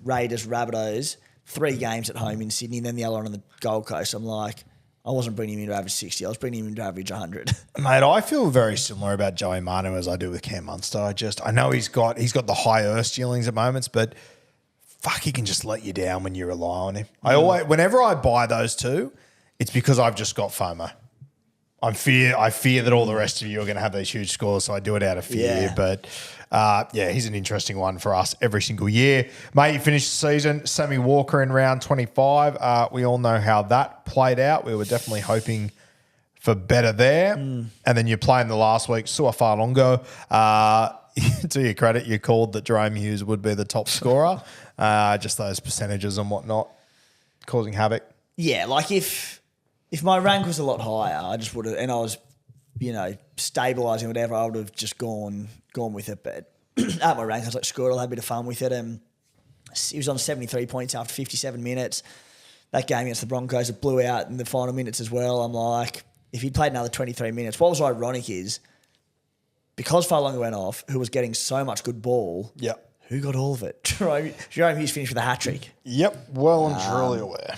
Raiders, Rabbitohs, 3 games at home in Sydney, and then the other one on the Gold Coast. I'm like, I wasn't bringing him in to average 60. I was bringing him in to average 100. Mate, I feel very similar about Joey Manu as I do with Cam Munster. I know he's got the high earth ceilings at moments, but fuck, he can just let you down when you rely on him. Whenever I buy those two, it's because I've just got FOMO. I fear that all the rest of you are going to have these huge scores, so I do it out of fear. Yeah. But he's an interesting one for us every single year. Mate, you finished the season, Sammy Walker in round 25. We all know how that played out. We were definitely hoping for better there. And then you're playing the last week, Suafalongo. To your credit, you called that Jerome Hughes would be the top scorer. Just those percentages and whatnot causing havoc. Yeah, like if my rank was a lot higher, I just would have, and I was, stabilising whatever, I would have just gone with it. But at my rank, I was like, screw it, I'll have a bit of fun with it. And he was on 73 points after 57 minutes. That game against the Broncos, it blew out in the final minutes as well. I'm like, if he'd played another 23 minutes, what was ironic is, because Falonga went off, who was getting so much good ball, who got all of it? Jerome Hughes finished with a hat-trick. Yep, well and truly aware.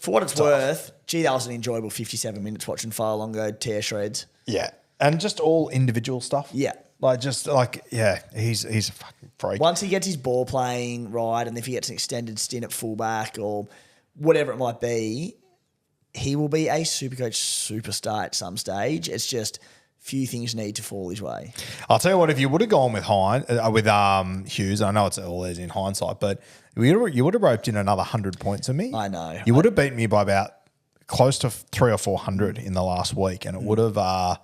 For what it's worth, that was an enjoyable 57 minutes watching Falongo tear shreds. Yeah, and just all individual stuff. Yeah. He's a fucking freak. Once he gets his ball playing right, and if he gets an extended stint at fullback or whatever it might be, he will be a SuperCoach superstar at some stage. It's just few things need to fall his way. I'll tell you what, if you would have gone with Hughes, I know it's all easy in hindsight, but you would have roped in another 100 points of me. I know. You would have beaten me by about close to 300 or 400 in the last week, and it would have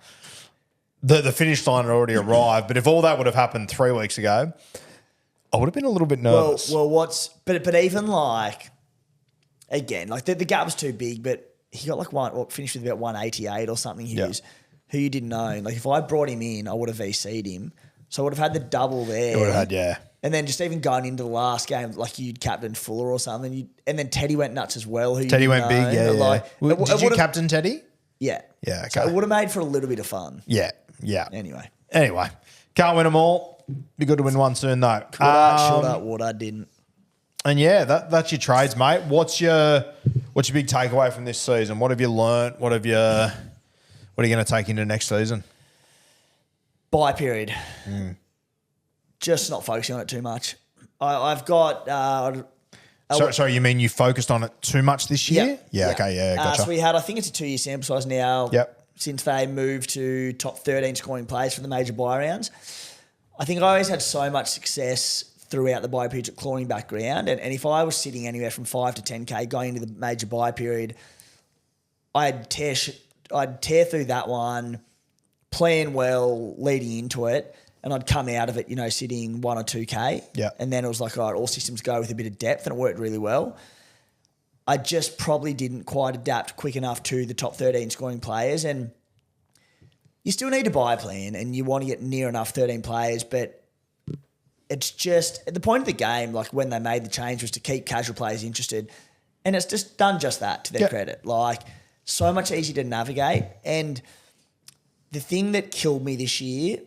the finish line had already arrived. But if all that would have happened 3 weeks ago, I would have been a little bit nervous. But even like, again, like the gap was too big, but he got finished with about 188 or something, Hughes, who you didn't know. Like if I brought him in, I would have VC'd him. So I would have had the double there. You would have had, And then just even going into the last game, like you'd captain Fuller or something, and then Teddy went nuts as well. Teddy went big, Did you captain Teddy? Yeah. Yeah, okay. So it would have made for a little bit of fun. Yeah. Anyway, can't win them all. Be good to win one soon though. What I didn't. And that's your trades, mate. What's your big takeaway from this season? What have you learnt? What are you going to take into next season? Bye period. Just not focusing on it too much. I've got. Sorry, you mean you focused on it too much this year? Yeah. Okay. Yeah. Gotcha. So we had, I think it's a 2-year sample size now. Yep. Since they moved to top 13 scoring players for the major buy rounds. I think I always had so much success throughout the buy period at clawing back ground. And if I was sitting anywhere from 5 to 10K going into the major buy period, I'd tear through that one, playing well, leading into it, and I'd come out of it, sitting 1 or 2K. Yeah. And then it was like, all right, all systems go with a bit of depth, and it worked really well. I just probably didn't quite adapt quick enough to the top 13 scoring players. And you still need to buy a plan and you want to get near enough 13 players, but it's just at the point of the game, like when they made the change was to keep casual players interested. And it's just done just that to their credit. Like so much easier to navigate. And the thing that killed me this year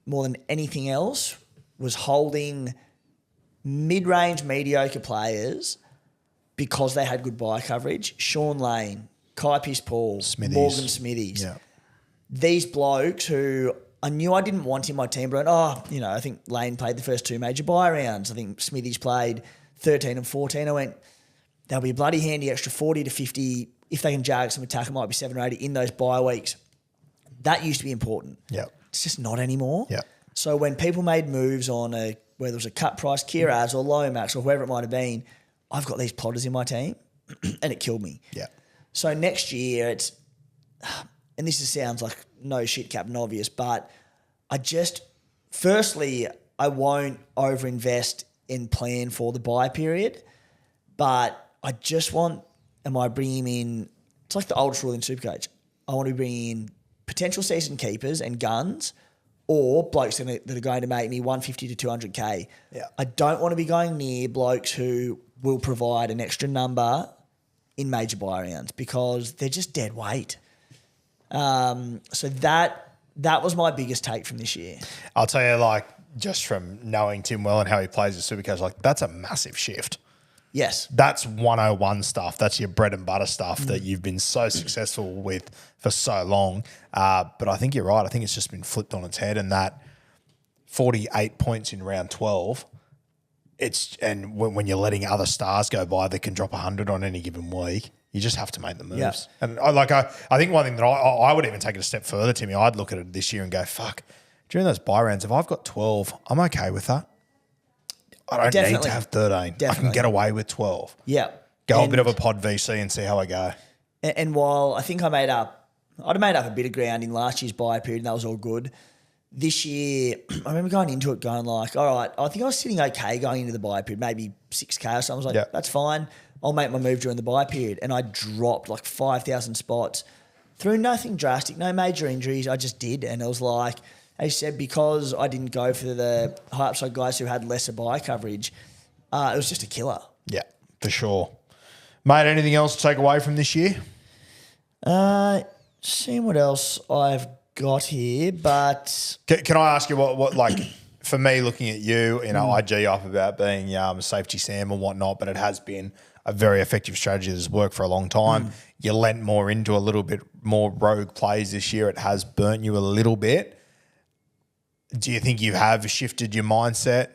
more than anything else was holding mid-range mediocre players because they had good buy coverage. Sean Lane, Kai Pearce-Paul, Morgan Smithies. Yeah. These blokes who I knew I didn't want in my team, but I think Lane played the first 2 major buy rounds. I think Smithies played 13 and 14. I went, they'll be a bloody handy extra 40 to 50. If they can jag some attack, it might be 7 or 8 in those bye weeks. That used to be important. Yeah. It's just not anymore. Yeah. So when people made moves on whether it was a cut price Kiraz or Lomax or whoever it might have been, I've got these plotters in my team and it killed me. Yeah. So next year it's, and this sounds like no shit Captain Obvious, but firstly, I won't overinvest in plan for the buy period, but I just want, am I bringing in, it's like the oldest rule in Supercoach. I want to be bringing in potential season keepers and guns or blokes that are going to make me 150 to 200K. Yeah. I don't want to be going near blokes who will provide an extra number in major buy rounds because they're just dead weight. So that was my biggest take from this year. I'll tell you, like, just from knowing Tim well and how he plays at Supercoach, like, that's a massive shift. Yes. That's 101 stuff. That's your bread and butter stuff that you've been so successful with for so long. But I think you're right. I think it's just been flipped on its head, and that 48 points in round 12, and when you're letting other stars go by that can drop 100 on any given week, you just have to make the moves. Yeah. And I think one thing that I would even take it a step further, Timmy, I'd look at it this year and go, fuck, during those buy rounds, if I've got 12, I'm okay with that. I don't need to have 13. Definitely. I can get away with 12. Yeah. Go a bit of a pod VC and see how I go. And while I think I'd made up a bit of ground in last year's buy period and that was all good, this year, I remember going into it going like, all right, I think I was sitting okay going into the buy period, maybe 6K or something. I was like, that's fine. I'll make my move during the buy period. And I dropped like 5,000 spots through nothing drastic, no major injuries. I just did. And it was like, as you said, because I didn't go for the high upside guys who had lesser buy coverage, it was just a killer. Yeah, for sure. Mate, anything else to take away from this year? Seeing what else I've got here, but... Can I ask you what like, for me, looking at you, I G up about being safety Sam and whatnot, but it has been a very effective strategy that's worked for a long time. You lent more into a little bit more rogue plays this year. It has burnt you a little bit. Do you think you have shifted your mindset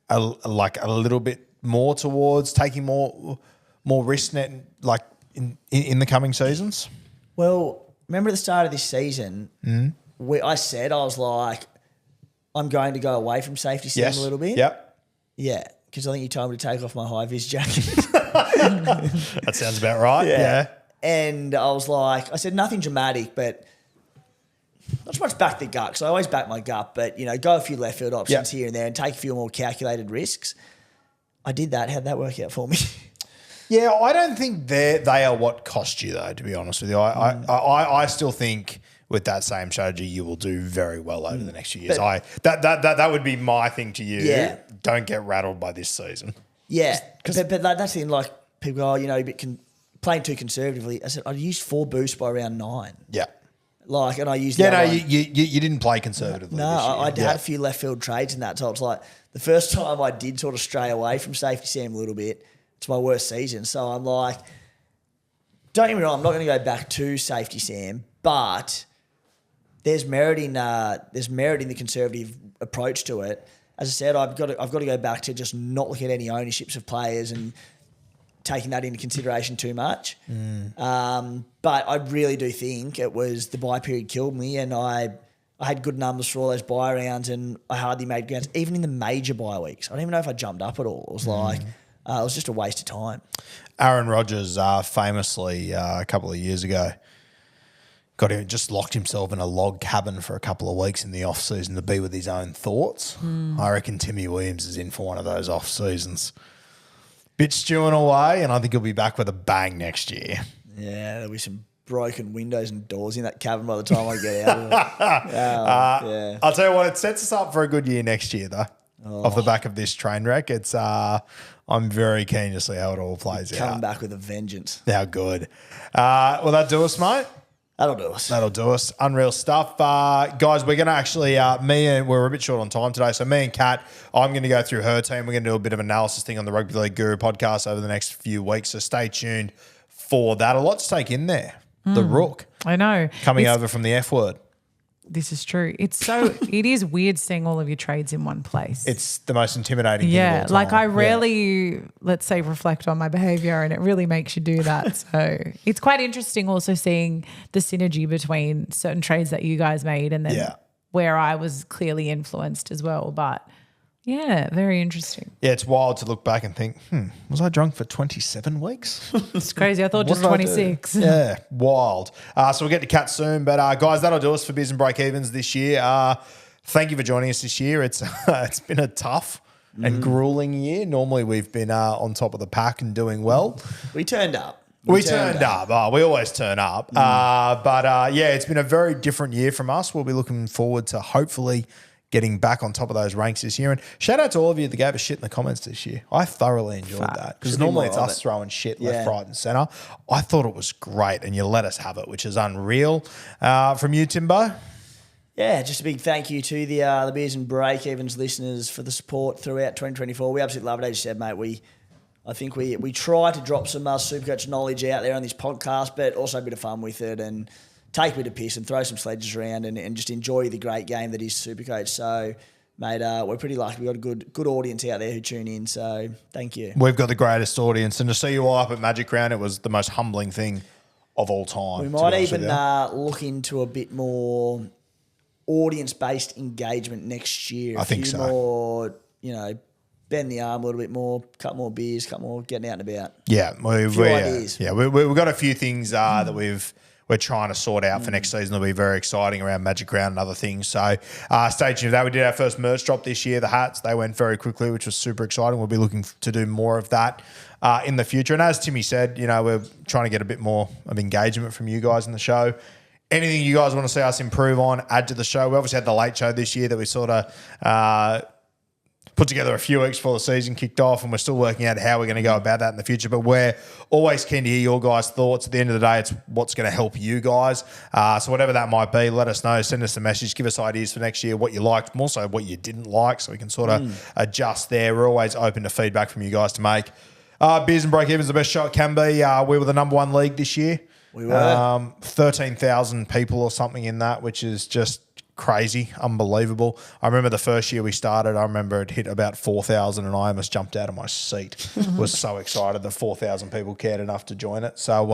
a little bit more towards taking more risk net in the coming seasons? Well, remember at the start of this season, I said I was like, I'm going to go away from safety Sam a little bit. Yep. Yeah, because I think you told me to take off my high-vis jacket. That sounds about right. Yeah. And I was like, I said nothing dramatic, but not so much back the gut, because I always back my gut, but, go a few left field options here and there and take a few more calculated risks. I did that. How'd that work out for me? Yeah, I don't think they are what cost you, though, to be honest with you. I still think with that same strategy, you will do very well over the next few years. That would be my thing to you. Yeah. Don't get rattled by this season. Yeah, but that's the thing, like, people go, a bit playing too conservatively. I said, I used 4 boosts by round 9. Yeah. And I used... you didn't play conservatively No, this year. I had a few left field trades in that. So it's like the first time I did sort of stray away from safety Sam a little bit, it's my worst season. So I'm like, don't get me wrong, I'm not going to go back to safety Sam, but there's merit in the conservative approach to it. As I said, I've got to go back to just not looking at any ownerships of players and taking that into consideration too much. But I really do think it was the buy period killed me, and I had good numbers for all those buy rounds, and I hardly made grounds, even in the major buy weeks. I don't even know if I jumped up at all. It was like, it was just a waste of time. Aaron Rodgers famously a couple of years ago just locked himself in a log cabin for a couple of weeks in the off season to be with his own thoughts. I reckon Timmy Williams is in for one of those off seasons. Bit stewing away, and I think he'll be back with a bang next year. Yeah, there'll be some broken windows and doors in that cabin by the time I get out of it. Yeah. I'll tell you what, it sets us up for a good year next year, though. Off the back of this train wreck, it's I'm very keen to see how it all plays out. Coming back with a vengeance. How good. Will that do us, mate? That'll do us. That'll do us. Unreal stuff. Guys, we're going to actually, we're a bit short on time today. So me and Kat, I'm going to go through her team. We're going to do a bit of analysis thing on the Rugby League Guru podcast over the next few weeks. So stay tuned for that. A lot to take in there. The Rook. I know. Coming over from the F word. This is true. It is weird seeing all of your trades in one place. It's the most intimidating thing yeah, of all time. like I rarely, let's say, reflect on my behavior, and it really makes you do that. So it's quite interesting also seeing the synergy between certain trades that you guys made and then where I was clearly influenced as well. But yeah, very interesting. Yeah, it's wild to look back and think, was I drunk for 27 weeks? It's crazy. I thought just 26. Yeah, wild. So we'll get to Kat soon. But guys, that'll do us for Beers and Breakevens this year. Thank you for joining us this year. It's been a tough and grueling year. Normally we've been on top of the pack and doing well. We turned up. We turned up. We always turn up. But it's been a very different year from us. We'll be looking forward to hopefully getting back on top of those ranks this year. And shout out to all of you that gave us shit in the comments this year. I thoroughly enjoyed that because normally it's us throwing shit left, right and centre. I thought it was great and you let us have it, which is unreal. From you, Timbo? Yeah, just a big thank you to the Beers and Breakevens listeners for the support throughout 2024. We absolutely love it. As you said, mate, I think we try to drop some Supercoach knowledge out there on this podcast, but also a bit of fun with it and take a bit of piss and throw some sledges around and just enjoy the great game that is Supercoach. So, mate, we're pretty lucky. We've got a good audience out there who tune in. So, thank you. We've got the greatest audience. And to see you all up at Magic Round, it was the most humbling thing of all time. We might even look into a bit more audience-based engagement next year. I think so. More, bend the arm a little bit more, cut more beers, getting out and about. Yeah. Ideas. Yeah, we've got a few things that we're trying to sort out for next season. It'll be very exciting around Magic Round and other things. So stay tuned for that. We did our first merch drop this year, the hats. They went very quickly, which was super exciting. We'll be looking to do more of that in the future. And as Timmy said, we're trying to get a bit more of engagement from you guys in the show. Anything you guys want to see us improve on, add to the show. We obviously had the late show this year that we sort of put together a few weeks before the season kicked off, and we're still working out how we're going to go about that in the future. But we're always keen to hear your guys' thoughts. At the end of the day, it's what's going to help you guys. So whatever that might be, let us know. Send us a message. Give us ideas for next year, what you liked, more so what you didn't like, so we can sort of adjust there. We're always open to feedback from you guys to make. Beers and Breakevens, the best show it can be. We were the number one league this year. We were. 13,000 people or something in that, which is just crazy, unbelievable. I remember the first year we started, I remember it hit about 4,000 and I almost jumped out of my seat. Was so excited that 4,000 people cared enough to join it. So,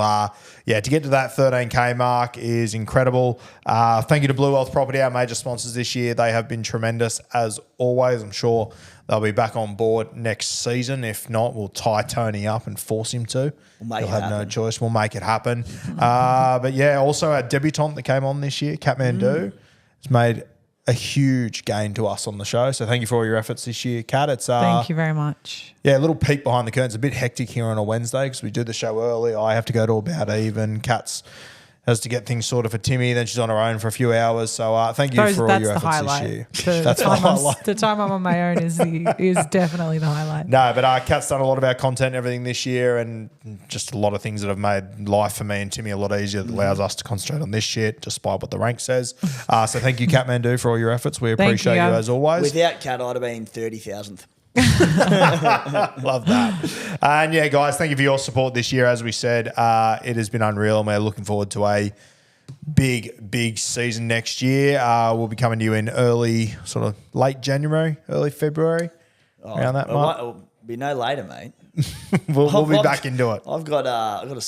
to get to that 13K mark is incredible. Thank you to Blue Wealth Property, our major sponsors this year. They have been tremendous as always. I'm sure they'll be back on board next season. If not, we'll tie Tony up and force him to. He'll have no choice. We'll make it happen. Also our debutant that came on this year, Kathmandu, has made a huge gain to us on the show. So thank you for all your efforts this year, Kat. It's thank you very much. Yeah, a little peek behind the curtain. It's a bit hectic here on a Wednesday because we do the show early. I have to go to about even. Kat's has to get things sorted for Timmy. Then she's on her own for a few hours. So thank you for all your efforts this year. That's the highlight. The time I'm on my own is definitely the highlight. No, but Kat's done a lot of our content and everything this year and just a lot of things that have made life for me and Timmy a lot easier that allows us to concentrate on this shit despite what the rank says. So thank you, Kathmandu, for all your efforts. We appreciate you as always. Without Kat, I'd have been 30,000th. Love that. And yeah, guys, thank you for your support this year. As we said, it has been unreal and we're looking forward to a big season next year. We'll be coming to you in early, sort of late January, early February, around that month. It'll be no later, mate. we'll be back into it. I've got a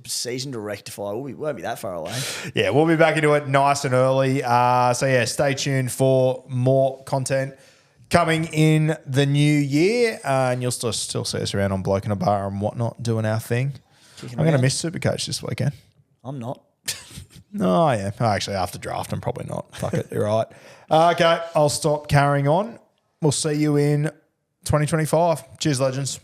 season to rectify. We won't be that far away. Yeah, we'll be back into it nice and early. Stay tuned for more content coming in the new year, and you'll still see us around on Bloke in a Bar and whatnot doing our thing. I'm going to miss Supercoach this weekend. I'm not. Oh, yeah. Actually, after draft, I'm probably not. Fuck it. You're right. Okay, I'll stop carrying on. We'll see you in 2025. Cheers, legends.